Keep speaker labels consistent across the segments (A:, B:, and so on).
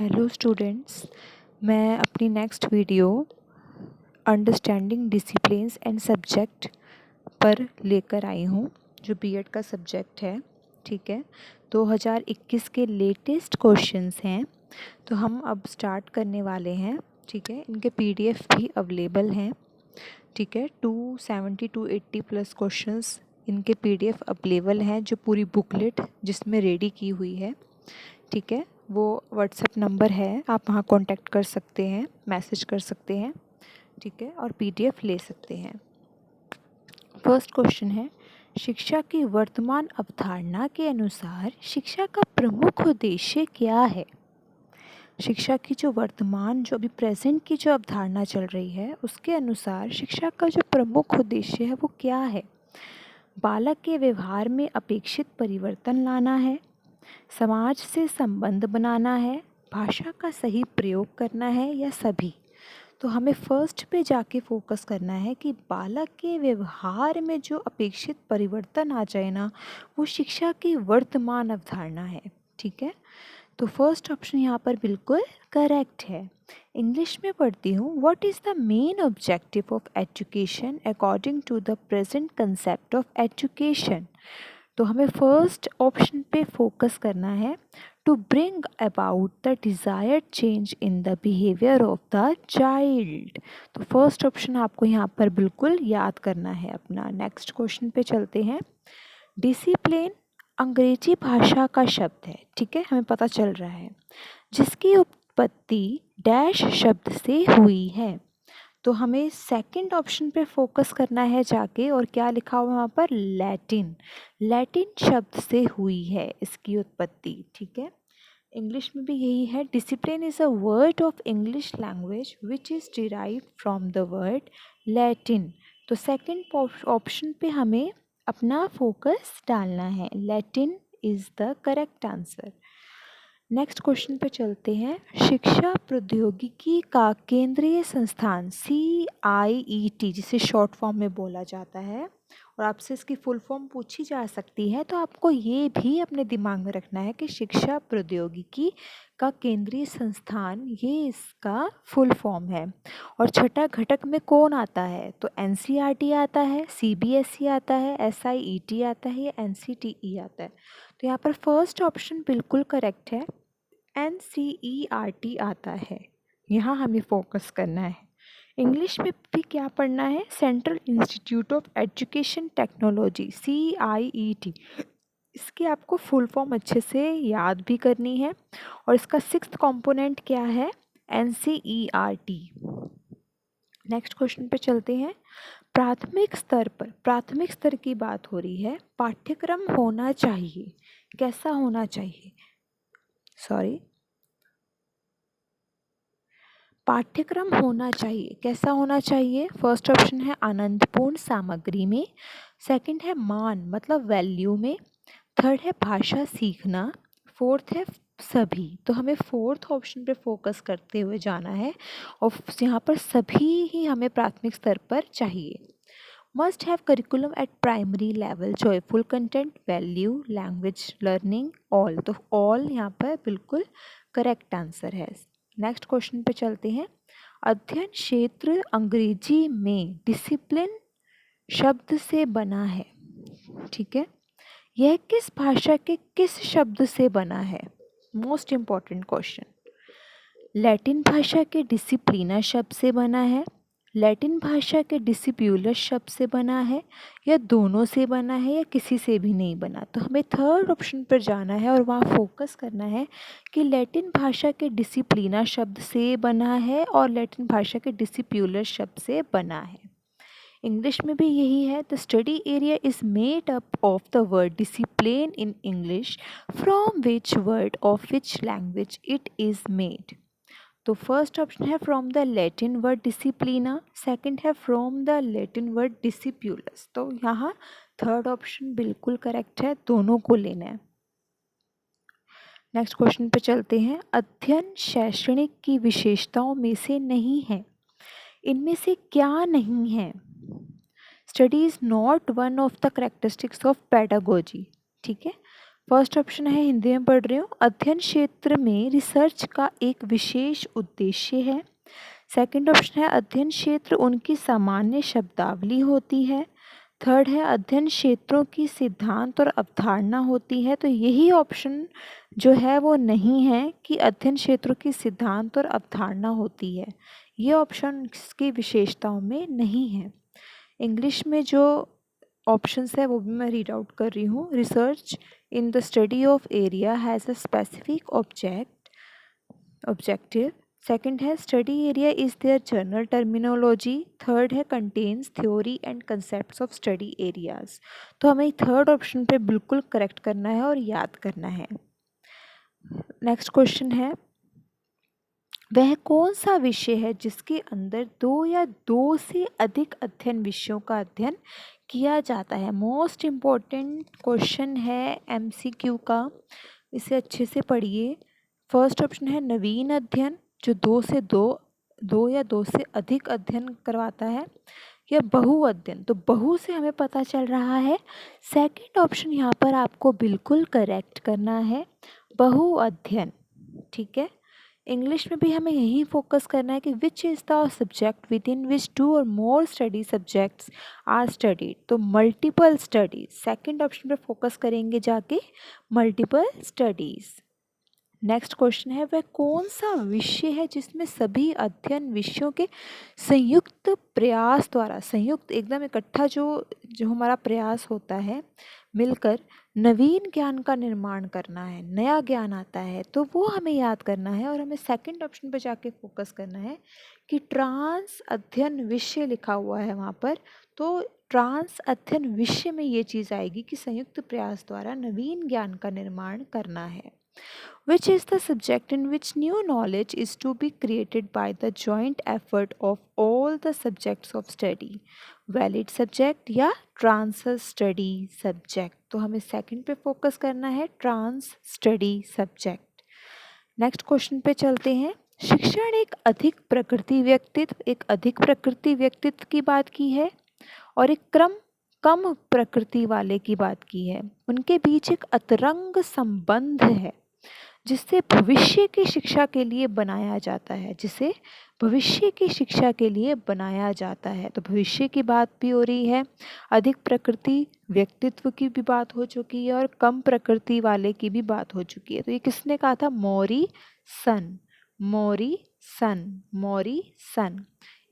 A: Hello students, मैं अपनी next video understanding disciplines and subject पर लेकर आई हूँ, जो बीएड का सब्जेक्ट है। ठीक है, 2021 के लेटेस्ट क्वेश्चंस हैं, तो हम अब स्टार्ट करने वाले हैं। ठीक है, इनके पीडीएफ भी अवेलेबल हैं। ठीक है, 270 टू 80 प्लस क्वेश्चंस इनके पीडीएफ अवेलेबल हैं, जो पूरी बुकलेट जिसमें रेडी की हुई है। ठीक है, वो व्हाट्सएप नंबर है, आप वहाँ कांटेक्ट कर सकते हैं, मैसेज कर सकते हैं। ठीक है, और पीडीएफ ले सकते हैं। फर्स्ट क्वेश्चन है, शिक्षा की वर्तमान अवधारणा के अनुसार शिक्षा का प्रमुख उद्देश्य क्या है? शिक्षा की जो वर्तमान, जो अभी प्रेजेंट की जो अवधारणा चल रही है, उसके अनुसार शिक्षा का जो प्रमुख उद्देश्य है वो क्या है? बालक के व्यवहार में अपेक्षित परिवर्तन लाना है, समाज से संबंध बनाना है, भाषा का सही प्रयोग करना है, या सभी? तो हमें फर्स्ट पे जाके फोकस करना है कि बालक के व्यवहार में जो अपेक्षित परिवर्तन आ जाए ना, वो शिक्षा की वर्तमान अवधारणा है। ठीक है, तो फर्स्ट ऑप्शन यहाँ पर बिल्कुल करेक्ट है। इंग्लिश में पढ़ती हूँ, what is the main objective of education according to the present concept of education? तो हमें फर्स्ट ऑप्शन पे फोकस करना है, to bring about the desired change in the behaviour of the child. तो फर्स्ट ऑप्शन आपको यहाँ पर बिल्कुल याद करना है अपना। नेक्स्ट क्वेश्चन पे चलते हैं। डिसिप्लिन अंग्रेजी भाषा का शब्द है, ठीक है, हमें पता चल रहा है, जिसकी उत्पत्ति डैश शब्द से हुई है। तो हमें सेकंड ऑप्शन पे फोकस करना है जाके, और क्या लिखा हुआ वहाँ पर? लैटिन। लैटिन शब्द से हुई है इसकी उत्पत्ति। ठीक है, इंग्लिश में भी यही है, discipline is a word of English language which is derived from the word Latin. तो सेकंड ऑप्शन पे हमें अपना फोकस डालना है, Latin is the correct answer. Next question पे चलते हैं। शिक्षा प्रौद्योगिकी का केंद्रीय संस्थान CIET, जिसे शॉर्ट फॉर्म में बोला जाता है, और आपसे इसकी फुल फॉर्म पूछी जा सकती है, तो आपको ये भी अपने दिमाग में रखना है कि शिक्षा प्रौद्योगिकी का केंद्रीय संस्थान, ये इसका फुल फॉर्म है। और छठा घटक में कौन आता है? तो NCERT आता है, CBSE आता है, SIET आता है, या NCTE आता है? तो यहाँ पर फर्स्ट ऑप्शन बिल्कुल करेक्ट है, NCERT आता है। यहाँ हमें फोकस करना है। इंग्लिश में भी क्या पढ़ना है? Central institute of education technology, CIET। इसकी आपको फुल फॉर्म अच्छे से याद भी करनी है। और इसका सिक्स्थ कंपोनेंट क्या है? NCERT। नेक्स्ट क्वेश्चन पे चलते हैं। प्राथमिक स्तर पर, प्राथमिक स्तर की बात हो रही है, पाठ्यक्रम होना चाहिए, कैसा होना चाहिए? पाठ्यक्रम होना चाहिए, कैसा होना चाहिए? फर्स्ट ऑप्शन है आनंदपूर्ण सामग्री में, सेकंड है मान मतलब वैल्यू में, थर्ड है भाषा सीखना, फोर्थ है सभी। तो हमें फोर्थ ऑप्शन पे फोकस करते हुए जाना है, और यहाँ पर सभी ही हमें प्राथमिक स्तर पर चाहिए। Must have curriculum eight primary level, joyful content, value, language learning, all. तो ऑल यहाँ पर बिल्कुल करेक्ट आंसर है। नेक्स्ट क्वेश्चन पे चलते हैं। अध्ययन क्षेत्र अंग्रेजी में डिसिप्लिन शब्द से बना है, ठीक है, यह किस भाषा के किस शब्द से बना है? Most important question. लैटिन भाषा के डिसिप्लिना शब्द से बना है, लैटिन भाषा के डिसिप्यूलस शब्द से बना है, या दोनों से बना है, या किसी से भी नहीं बना? तो हमें थर्ड ऑप्शन पर जाना है और वहाँ फोकस करना है कि लैटिन भाषा के डिसिप्लिना शब्द से बना है और लैटिन भाषा के डिसिप्यूलस शब्द से बना है। इंग्लिश में भी यही है, the study area is made up of the word discipline in English, from which word of which language it is made? तो फर्स्ट ऑप्शन है from the Latin word disciplina, second है from the Latin word discipulus. तो यहाँ third option बिल्कुल correct है, दोनों को लेना है। नेक्स्ट क्वेश्चन पे चलते हैं। अध्ययन शैक्षणिक की विशेषताओं में से नहीं है, इनमें से क्या नहीं है? Study is not one of the characteristics of pedagogy, ठीक है। फर्स्ट ऑप्शन है, हिंदी में पढ़ रही हूँ, अध्ययन क्षेत्र में रिसर्च का एक विशेष उद्देश्य है। सेकंड ऑप्शन है, अध्ययन क्षेत्र उनकी सामान्य शब्दावली होती है। थर्ड है, अध्ययन क्षेत्रों की सिद्धांत और अवधारणा होती है। तो यही ऑप्शन जो है वो नहीं है कि अध्ययन क्षेत्रों की सिद्धांत और अवधारणा होती है, ये ऑप्शन की विशेषताओं में नहीं है। इंग्लिश में जो ऑप्शंस है वो भी मैं रीड आउट कर रही हूँ। Research in the study of area has a specific objective. Second है, study area is their general terminology. Third है, contains theory and concepts of study areas. तो हमें थर्ड ऑप्शन पे बिल्कुल करेक्ट करना है और याद करना है। नेक्स्ट क्वेश्चन है, वह कौन सा विषय है जिसके अंदर दो या दो से अधिक अध्ययन विषयों का अध्ययन किया जाता है। मोस्ट इम्पॉर्टेंट क्वेश्चन है एमसीक्यू का, इसे अच्छे से पढ़िए। फर्स्ट ऑप्शन है नवीन अध्ययन, जो दो या दो से अधिक अध्ययन करवाता है, या बहु अध्ययन। तो बहु से हमें पता चल रहा है, सेकंड ऑप्शन यहाँ पर आपको बिल्कुल करेक्ट करना है, बहु अध्ययन। ठीक है, इंग्लिश में भी हमें यही फोकस करना है कि which is the subject within which two or more study subjects are studied. तो मल्टीपल स्टडीज, सेकंड ऑप्शन पे फोकस करेंगे जाके, मल्टीपल स्टडीज़। नेक्स्ट क्वेश्चन है, वह कौन सा विषय है जिसमें सभी अध्ययन विषयों के संयुक्त प्रयास द्वारा, संयुक्त एकदम इकट्ठा जो हमारा प्रयास होता है मिलकर नवीन ज्ञान का निर्माण करना है, नया ज्ञान आता है, तो वो हमें याद करना है। और हमें सेकंड ऑप्शन पर जाके फोकस करना है कि ट्रांस अध्ययन विषय लिखा हुआ है वहाँ पर, तो ट्रांस अध्ययन विषय में ये चीज़ आएगी कि संयुक्त प्रयास द्वारा नवीन ज्ञान का निर्माण करना है। Which is the subject in which new knowledge is to be created by the joint effort of all the subjects of study? Valid subject या trans study subject? तो हमें सेकंड पे फोकस करना है, trans study subject. Next question पे चलते हैं। शिक्षण एक अधिक प्रकृति व्यक्तित्व की बात की है और एक कम प्रकृति वाले की बात की है। उनके बीच एक अतरंग संबंध है जिससे भविष्य की शिक्षा के लिए बनाया जाता है, तो भविष्य की बात भी हो रही है, अधिक प्रकृति व्यक्तित्व की भी बात हो चुकी है और कम प्रकृति वाले की भी बात हो चुकी है। तो ये किसने कहा था? मॉरिसन।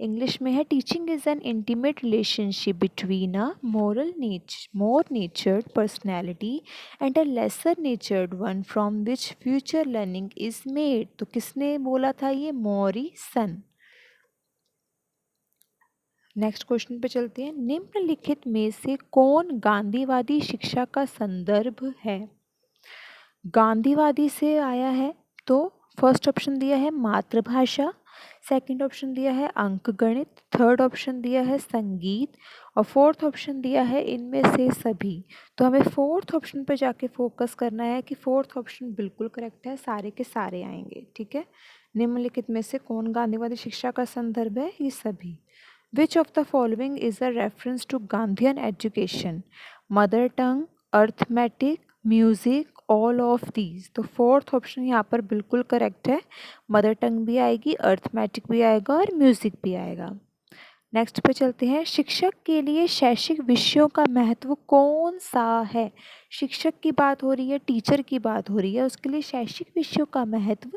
A: इंग्लिश में है, teaching is an intimate relationship between a more नेचर्ड personality and a lesser नेचर्ड one from which future learning is made. तो किसने बोला था ये? मॉरिसन। नेक्स्ट क्वेश्चन पे चलते हैं। निम्नलिखित में से कौन गांधीवादी शिक्षा का संदर्भ है? गांधीवादी से आया है, तो फर्स्ट ऑप्शन दिया है मातृभाषा, सेकंड ऑप्शन दिया है अंकगणित, थर्ड ऑप्शन दिया है संगीत और फोर्थ ऑप्शन दिया है इनमें से सभी। तो हमें फोर्थ ऑप्शन पे जाके फोकस करना है कि फोर्थ ऑप्शन बिल्कुल करेक्ट है, सारे के सारे आएंगे। ठीक है, निम्नलिखित में से कौन गांधीवादी शिक्षा का संदर्भ है? ये सभी। Which of the following is a reference to Gandhian education? Mother tongue, arithmetic, music, all of these. तो फोर्थ ऑप्शन यहाँ पर बिल्कुल करेक्ट है, मदर टंग भी आएगी, अर्थमेटिक भी आएगा और म्यूजिक भी आएगा। नेक्स्ट पे चलते हैं। शिक्षक के लिए शैक्षिक विषयों का महत्व कौन सा है? शिक्षक की बात हो रही है, टीचर की बात हो रही है, उसके लिए शैक्षिक विषयों का महत्व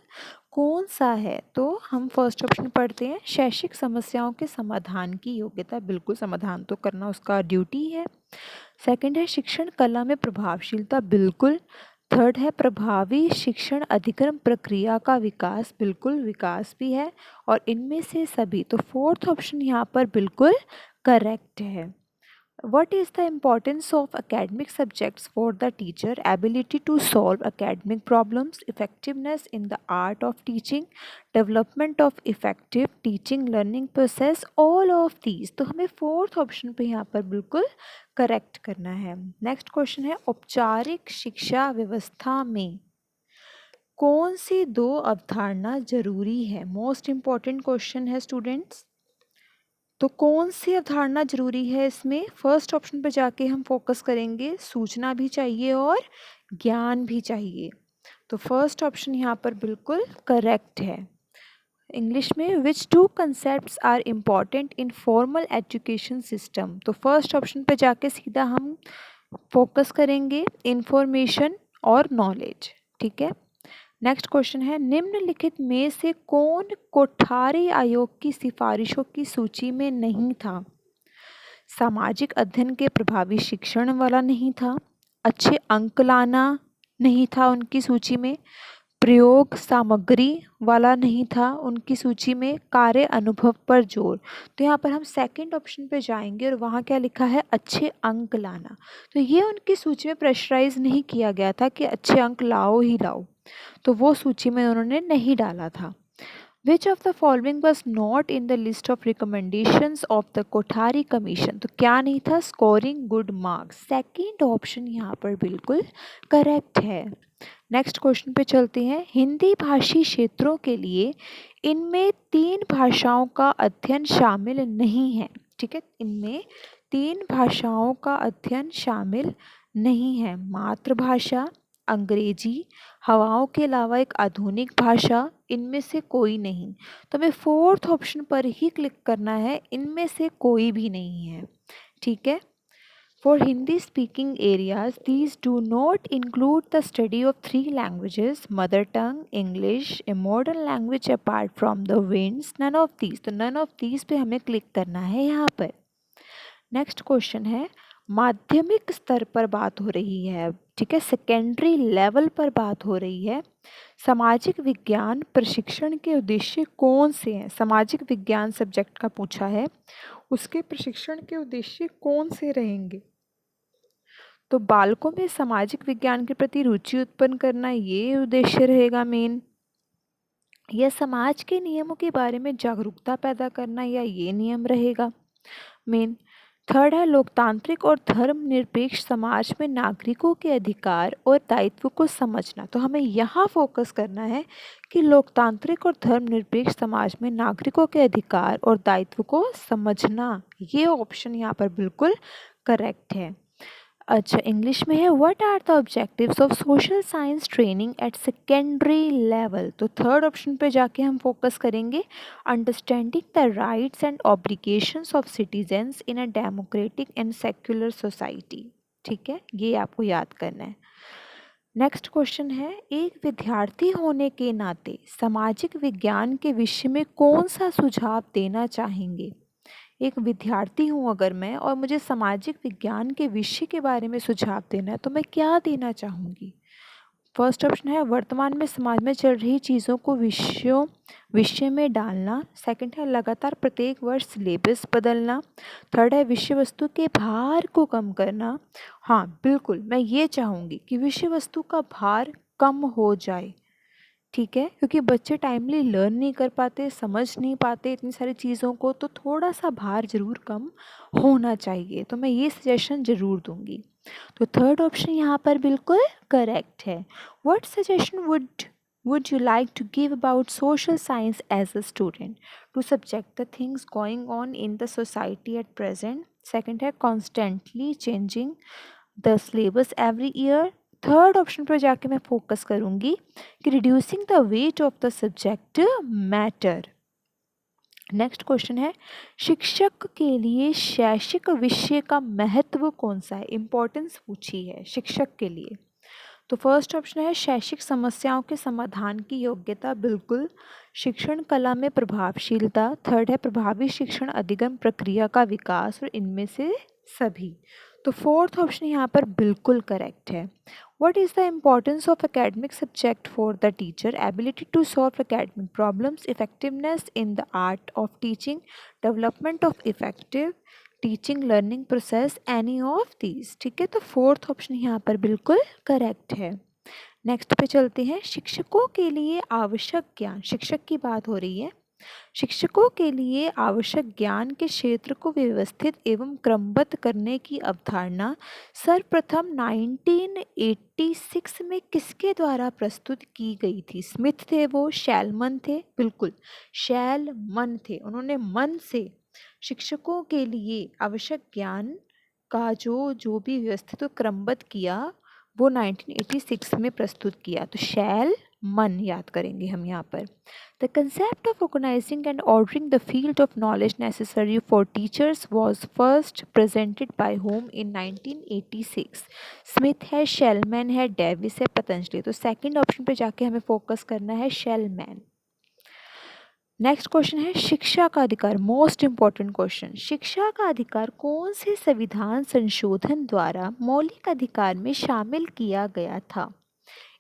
A: कौन सा है? तो हम फर्स्ट ऑप्शन पढ़ते हैं, शैक्षिक समस्याओं के समाधान की योग्यता। बिल्कुल समाधान तो करना उसका ड्यूटी है। सेकंड है शिक्षण कला में प्रभावशीलता। बिल्कुल। थर्ड है प्रभावी शिक्षण अधिक्रम प्रक्रिया का विकास। बिल्कुल, विकास भी है और इनमें से सभी। तो फोर्थ ऑप्शन यहाँ पर बिल्कुल करेक्ट है। What is the importance of academic subjects for the teacher? Ability to solve academic problems, effectiveness in the art of teaching, development of effective teaching learning process, all of these। तो हमें fourth option पे यहाँ पर बिल्कुल correct करना है। Next question है, औपचारिक शिक्षा व्यवस्था में कौन सी दो अवधारणा जरूरी है? मोस्ट इम्पॉर्टेंट क्वेश्चन है स्टूडेंट्स। तो कौन सी अवधारणा जरूरी है इसमें? फर्स्ट ऑप्शन पे जाके हम फोकस करेंगे, सूचना भी चाहिए और ज्ञान भी चाहिए। तो फर्स्ट ऑप्शन यहाँ पर बिल्कुल करेक्ट है। इंग्लिश में which two concepts are important in formal education system. तो फर्स्ट ऑप्शन पे जाके सीधा हम फोकस करेंगे इंफॉर्मेशन और नॉलेज। ठीक है। नेक्स्ट क्वेश्चन है निम्नलिखित में से कौन कोठारी आयोग की सिफारिशों की सूची में नहीं था। सामाजिक अध्ययन के प्रभावी शिक्षण वाला नहीं था, अच्छे अंक लाना नहीं था उनकी सूची में, प्रयोग सामग्री वाला नहीं था उनकी सूची में, कार्य अनुभव पर जोर। तो यहाँ पर हम सेकंड ऑप्शन पे जाएंगे और वहाँ क्या लिखा है, अच्छे अंक लाना। तो ये उनकी सूची में प्रेशराइज नहीं किया गया था कि अच्छे अंक लाओ ही लाओ, तो वो सूची में उन्होंने नहीं डाला था। Which of the following was not in the list of recommendations of the Kothari commission. तो क्या नहीं था, scoring good marks. Second option यहाँ पर बिल्कुल करेक्ट है। नेक्स्ट क्वेश्चन पे चलते हैं। हिंदी भाषी क्षेत्रों के लिए इनमें 3 भाषाओं का अध्ययन शामिल नहीं है। ठीक है, इनमें 3 भाषाओं का अध्ययन शामिल नहीं है। मातृभाषा, अंग्रेजी, हवाओं के अलावा एक आधुनिक भाषा, इनमें से कोई नहीं। तो हमें फोर्थ ऑप्शन पर ही क्लिक करना है, इनमें से कोई भी नहीं है। ठीक है। For Hindi speaking areas, these do not include the study of 3 languages, mother tongue, English, a modern language apart from the winds, none of these। तो none of these पे हमें क्लिक करना है यहाँ पर। नेक्स्ट क्वेश्चन है, माध्यमिक स्तर पर बात हो रही है। ठीक है, सेकेंडरी लेवल पर बात हो रही है। सामाजिक विज्ञान प्रशिक्षण के उद्देश्य कौन से हैं। सामाजिक विज्ञान सब्जेक्ट का पूछा है, उसके प्रशिक्षण के उद्देश्य कौन से रहेंगे। तो बालकों में सामाजिक विज्ञान के प्रति रुचि उत्पन्न करना, ये उद्देश्य रहेगा मेन। या समाज के नियमों के बारे में जागरूकता पैदा करना, या ये नियम रहेगा मेन। थर्ड है लोकतांत्रिक और धर्मनिरपेक्ष समाज में नागरिकों के अधिकार और दायित्व को समझना। तो हमें यहाँ फोकस करना है कि लोकतांत्रिक और धर्मनिरपेक्ष समाज में नागरिकों के अधिकार और दायित्व को समझना, ये ऑप्शन यहाँ पर बिल्कुल करेक्ट है। अच्छा, इंग्लिश में है what are the objectives of social science training at secondary level. तो थर्ड ऑप्शन पे जाके हम फोकस करेंगे understanding the rights and obligations of citizens in a democratic and secular society. ठीक है, ये आपको याद करना है। नेक्स्ट क्वेश्चन है, एक विद्यार्थी होने के नाते सामाजिक विज्ञान के विषय में कौन सा सुझाव देना चाहेंगे। एक विद्यार्थी हूँ अगर मैं, और मुझे सामाजिक विज्ञान के विषय के बारे में सुझाव देना है, तो मैं क्या देना चाहूँगी। फर्स्ट ऑप्शन है वर्तमान में समाज में चल रही चीज़ों को विषय में डालना। सेकंड है लगातार प्रत्येक वर्ष सिलेबस बदलना। थर्ड है विषय वस्तु के भार को कम करना। हाँ बिल्कुल, मैं ये चाहूँगी कि विषय वस्तु का भार कम हो जाए। ठीक है, क्योंकि बच्चे टाइमली लर्न नहीं कर पाते, समझ नहीं पाते इतनी सारी चीज़ों को, तो थोड़ा सा भार ज़रूर कम होना चाहिए। तो मैं ये सजेशन ज़रूर दूंगी। तो थर्ड ऑप्शन यहाँ पर बिल्कुल करेक्ट है। What suggestion would you like to give about social science as a student to subject the things going on in the society at present? Second है constantly changing the syllabus every year। Third option पर जाके मैं focus करूंगी कि reducing the weight of the subject matter. Next question है, शिक्षक के लिए शैक्षिक विषय का महत्व कौन सा है। इंपॉर्टेंस पूछी है शिक्षक के लिए। तो फर्स्ट ऑप्शन है शैक्षिक समस्याओं के समाधान की योग्यता, बिल्कुल। शिक्षण कला में प्रभावशीलता। थर्ड है प्रभावी शिक्षण अधिगम प्रक्रिया का विकास, और इनमें से सभी। तो फोर्थ ऑप्शन यहाँ पर बिल्कुल करेक्ट है। What is the importance of academic subject for the teacher? Ability to solve academic problems, effectiveness in the art of teaching, development of effective teaching learning process, any of these. ठीक है, तो fourth option यहाँ पर बिल्कुल correct है। Next पे चलते हैं, शिक्षकों के लिए आवश्यक ज्ञान। शिक्षक की बात हो रही है। शिक्षकों के लिए आवश्यक ज्ञान के क्षेत्र को व्यवस्थित एवं क्रमबद्ध करने की अवधारणा सर्वप्रथम 1986 में किसके द्वारा प्रस्तुत की गई थी। स्मिथ थे वो, शैलमन थे, बिल्कुल शैलमन थे। उन्होंने मन से शिक्षकों के लिए आवश्यक ज्ञान का जो भी व्यवस्थित क्रमबद्ध किया, वो 1986 में प्रस्तुत किया। तो शैल मन याद करेंगे हम यहाँ पर। The concept of organising and ordering the field of knowledge necessary for teachers was first presented by Home in 1986। Smith है, शेलमैन है, डेविस है, पतंजलि। तो सेकंड ऑप्शन पे जाके हमें फोकस करना है शेलमैन। नेक्स्ट क्वेश्चन है शिक्षा का अधिकार, मोस्ट इंपॉर्टेंट क्वेश्चन। शिक्षा का अधिकार कौन से संविधान संशोधन द्वारा मौलिक अधिकार में शामिल किया गया था?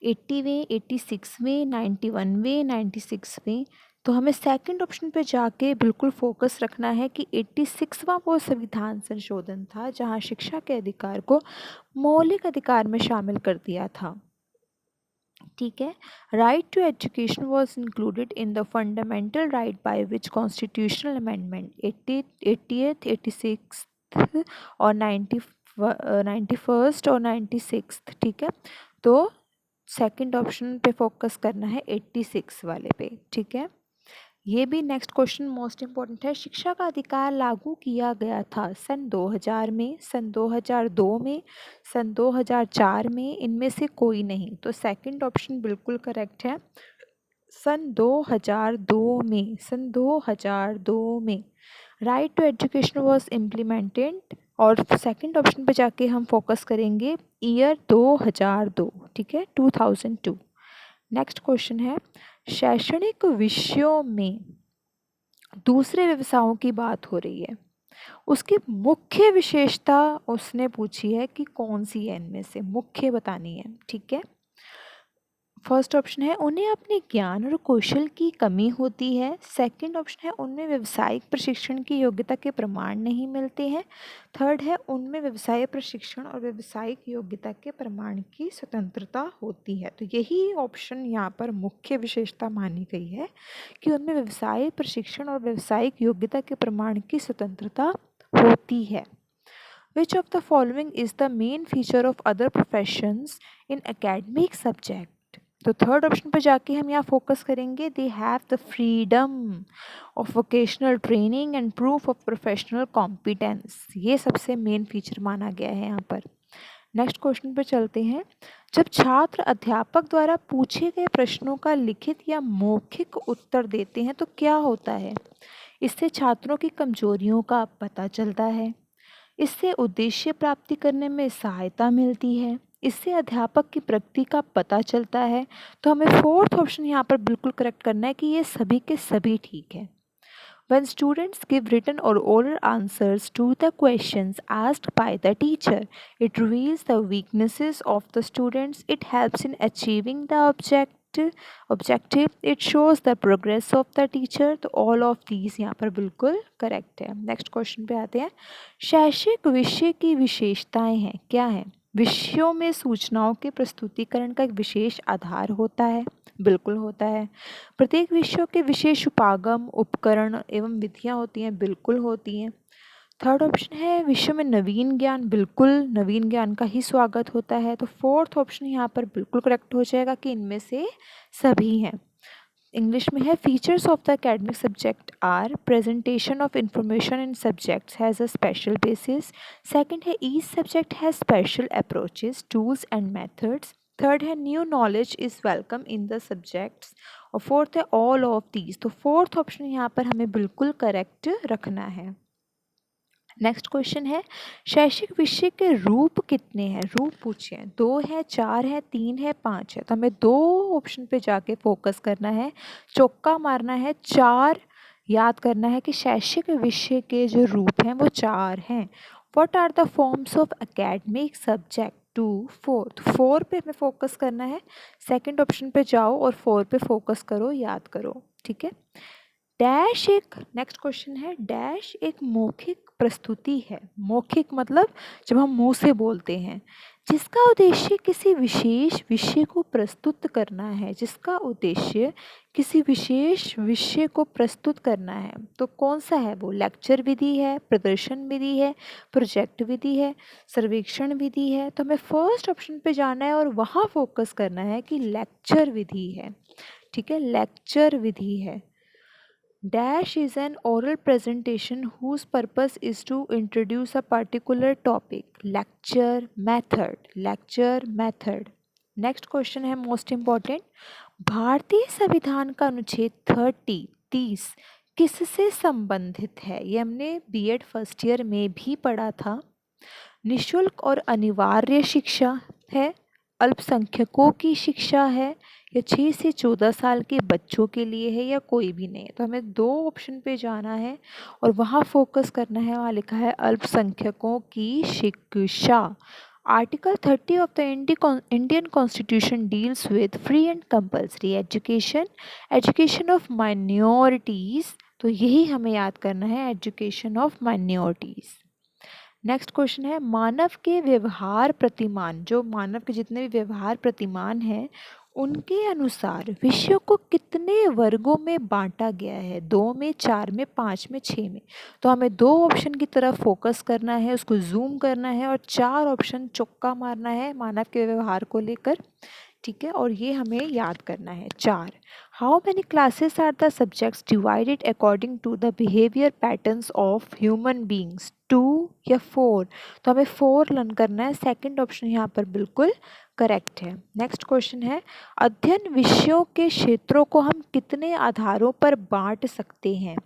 A: 80वें, 86वें, 91वें, 96वें। तो हमें सेकंड ऑप्शन पे जाके बिल्कुल फोकस रखना है कि 86वां वो संविधान संशोधन था जहां शिक्षा के अधिकार को मौलिक अधिकार में शामिल कर दिया था। ठीक है। Right to education was included in the fundamental right by which constitutional amendment 80th, 86 और 91st और 96। ठीक है। तो सेकंड ऑप्शन पे फोकस करना है 86 वाले पे। ठीक है। ये भी नेक्स्ट क्वेश्चन मोस्ट इम्पोर्टेंट है। शिक्षा का अधिकार लागू किया गया था सन 2000 में, सन 2002 में, सन 2004 में, इनमें से कोई नहीं। तो सेकंड ऑप्शन बिल्कुल करेक्ट है, सन 2002 में। सन 2002 में right to education was implemented. और सेकंड ऑप्शन पे जाके हम फोकस करेंगे ईयर 2002। ठीक है, 2002। नेक्स्ट क्वेश्चन है शैक्षणिक विषयों में दूसरे व्यवसायों की बात हो रही है, उसकी मुख्य विशेषता उसने पूछी है कि कौन सी है, इनमें से मुख्य बतानी है। ठीक है। फर्स्ट ऑप्शन है उन्हें अपने ज्ञान और कौशल की कमी होती है। सेकंड ऑप्शन है उनमें व्यावसायिक प्रशिक्षण की योग्यता के प्रमाण नहीं मिलते हैं। थर्ड है उनमें व्यवसाय प्रशिक्षण और व्यावसायिक योग्यता के प्रमाण की स्वतंत्रता होती है। तो यही ऑप्शन यहाँ पर मुख्य विशेषता मानी गई है कि उनमें व्यवसाय प्रशिक्षण और व्यावसायिक योग्यता के प्रमाण की स्वतंत्रता होती है। Which of the following is the main feature of other professions in academic subject? तो थर्ड ऑप्शन पर जाके हम यहाँ फोकस करेंगे they have the freedom of vocational training and proof of professional competence. ये सबसे मेन फीचर माना गया है यहाँ पर। नेक्स्ट क्वेश्चन पर चलते हैं। जब छात्र अध्यापक द्वारा पूछे गए प्रश्नों का लिखित या मौखिक उत्तर देते हैं तो क्या होता है? इससे छात्रों की कमजोरियों का पता चलता है, इससे उद्देश्य प्राप्ति करने में सहायता मिलती है, इससे अध्यापक की प्रगति का पता चलता है। तो हमें फोर्थ ऑप्शन यहाँ पर बिल्कुल करेक्ट करना है कि ये सभी के सभी ठीक है। When students give written or oral answers to the questions asked by the teacher, it reveals the weaknesses of the students. It helps in achieving the objective. It shows the progress of the teacher. तो all of these यहाँ पर बिल्कुल correct है। Next question पे आते हैं। शैक्षिक विषय की विशेषताएं हैं, क्या है? विषयों में सूचनाओं के प्रस्तुतिकरण का एक विशेष आधार होता है, बिल्कुल होता है। प्रत्येक विषयों के विशेष उपागम, उपकरण एवं विधियाँ होती हैं, बिल्कुल होती हैं। थर्ड ऑप्शन है विश्व में नवीन ज्ञान, बिल्कुल नवीन ज्ञान का ही स्वागत होता है। तो फोर्थ ऑप्शन यहाँ पर बिल्कुल करेक्ट हो जाएगा कि इनमें से सभी हैं। इंग्लिश में है features of the academic subject are presentation of information in subjects has a special basis. Second है each subject has special approaches, tools and methods. Third है new knowledge is welcome in the subjects. और fourth है all of these. तो fourth option यहाँ पर हमें बिल्कुल correct रखना है। नेक्स्ट क्वेश्चन है शैक्षिक विषय के रूप कितने हैं? रूप पूछे हैं, 2 है, 4 है, 3 है, 5 है। तो हमें 2 ऑप्शन पे जाके फोकस करना है, चौका मारना है, 4 याद करना है कि शैक्षिक विषय के जो रूप हैं वो 4 हैं। What are the forms of academic subject? 2, 4। 4 पे हमें फोकस करना है। सेकंड ऑप्शन पे जाओ और 4 पे फोकस करो, याद करो। ठीक है। डैश एक नेक्स्ट क्वेश्चन है डैश एक मौखिक प्रस्तुति है। मौखिक मतलब जब हम मुंह से बोलते हैं, जिसका उद्देश्य किसी विशेष विषय को प्रस्तुत करना है, जिसका उद्देश्य किसी विशेष विषय को प्रस्तुत करना है। तो कौन सा है वो? लेक्चर विधि है, प्रदर्शन विधि है, प्रोजेक्ट विधि है, सर्वेक्षण विधि है। तो हमें फर्स्ट ऑप्शन पे जाना है और वहाँ फोकस करना है कि लेक्चर विधि है। ठीक है, लेक्चर विधि है। Dash is an oral presentation whose purpose is to introduce a particular topic. Lecture method. Lecture method. Next question है मोस्ट इम्पॉर्टेंट, भारतीय संविधान का अनुच्छेद 30 किससे संबंधित है? ये हमने बीएड फर्स्ट ईयर में भी पढ़ा था। निशुल्क और अनिवार्य शिक्षा है, अल्पसंख्यकों की शिक्षा है, या 6 से 14 साल के बच्चों के लिए है, या कोई भी नहीं है। तो हमें दो ऑप्शन पे जाना है और वहाँ फोकस करना है। वहाँ लिखा है अल्पसंख्यकों की शिक्षा। Article 30 of the Indian constitution deals with free and compulsory education, education of minorities. तो यही हमें याद करना है, education of minorities. Next question है, मानव के व्यवहार प्रतिमान, जो मानव के जितने भी व्यवहार प्रतिमान हैं उनके अनुसार विश्व को कितने वर्गों में बांटा गया है? 2 में, 4 में, 5 में, 6 में। तो हमें दो ऑप्शन की तरफ फोकस करना है, उसको जूम करना है और 4 ऑप्शन चौका मारना है मानव के व्यवहार को लेकर। ठीक है, और ये हमें याद करना है 4। How many classes are the subjects divided according to the behaviour patterns of human beings? 2 या 4? तो हमें 4 लर्न करना है। सेकंड ऑप्शन यहाँ पर बिल्कुल करेक्ट है। नेक्स्ट क्वेश्चन है, अध्ययन विषयों के क्षेत्रों को हम कितने आधारों पर बांट सकते हैं?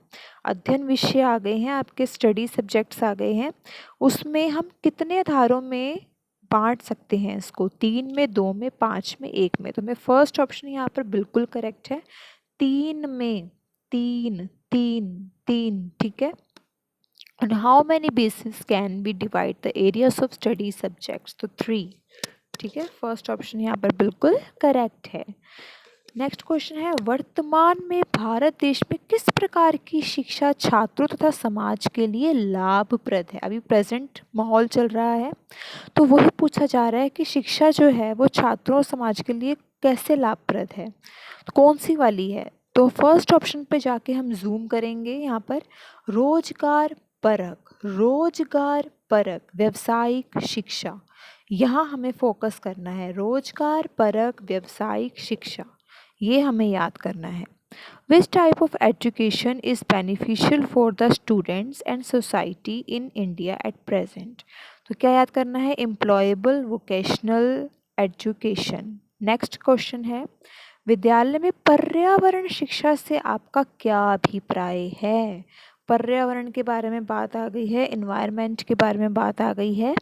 A: अध्ययन विषय आ गए हैं आपके, स्टडी सब्जेक्ट्स आ गए हैं, उसमें हम कितने आधारों में बांट सकते हैं इसको? 3 में, 2 में, 5 में, 1 में। तो मैं फर्स्ट ऑप्शन यहाँ पर बिल्कुल करेक्ट है, 3 में। 3 3 3, ठीक है। And how many bases can we divide the areas of study subjects? तो 3, ठीक है। फर्स्ट ऑप्शन यहाँ पर बिल्कुल करेक्ट है। नेक्स्ट क्वेश्चन है, वर्तमान में भारत देश में किस प्रकार की शिक्षा छात्रों तथा समाज के लिए लाभप्रद है? अभी प्रेजेंट माहौल चल रहा है तो वही पूछा जा रहा है कि शिक्षा जो है वो छात्रों और समाज के लिए कैसे लाभप्रद है, तो कौन सी वाली है? तो फर्स्ट ऑप्शन पे जाके हम जूम करेंगे। यहाँ पर रोजगार परक व्यावसायिक शिक्षा, यहाँ हमें फोकस करना है। रोजगार परक व्यावसायिक शिक्षा, ये हमें याद करना है। Which type of education is beneficial for the students and society in India at present? तो क्या याद करना है? Employable vocational education. Next question है, विद्यालय में पर्यावरण शिक्षा से आपका क्या अभिप्राय है? पर्यावरण के बारे में बात आ गई है, एनवायरनमेंट के बारे में बात आ गई है।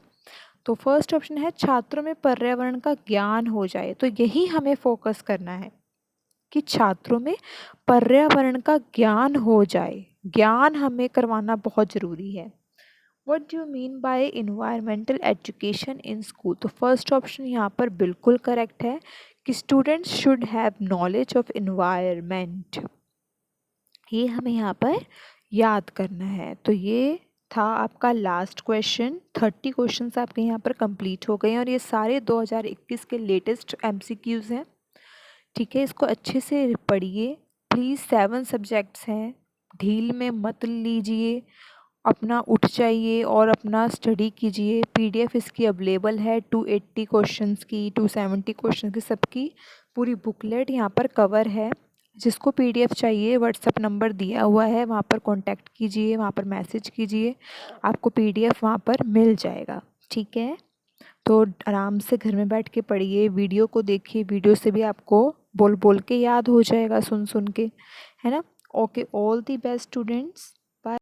A: तो फर्स्ट ऑप्शन है छात्रों में पर्यावरण का ज्ञान हो जाए। तो यही हमें फोकस करना है कि छात्रों में पर्यावरण का ज्ञान हो जाए। ज्ञान हमें करवाना बहुत ज़रूरी है। What do you mean by environmental education in school? तो फर्स्ट ऑप्शन यहाँ पर बिल्कुल करेक्ट है कि students should have knowledge of environment. ये हमें यहाँ पर याद करना है। तो ये था आपका लास्ट क्वेश्चन। 30 क्वेश्चंस आपके यहाँ पर कंप्लीट हो गए हैं और ये सारे 2021 के लेटेस्ट MCQs हैं। ठीक है, इसको अच्छे से पढ़िए प्लीज़। 7 सब्जेक्ट्स हैं, ढील में मत लीजिए, अपना उठ जाइए और अपना स्टडी कीजिए। PDF इसकी अवेलेबल है 280 क्वेश्चंस की, 270 क्वेश्चन की, सबकी पूरी बुकलेट यहाँ पर कवर है। जिसको PDF चाहिए व्हाट्सएप नंबर दिया हुआ है, वहाँ पर कांटेक्ट कीजिए, वहाँ पर मैसेज कीजिए, आपको PDF वहाँ पर मिल जाएगा। ठीक है, तो आराम से घर में बैठ के पढ़िए, वीडियो को देखिए, वीडियो से भी आपको बोल बोल के याद हो जाएगा, सुन सुन के, है ना। Okay, all the best students.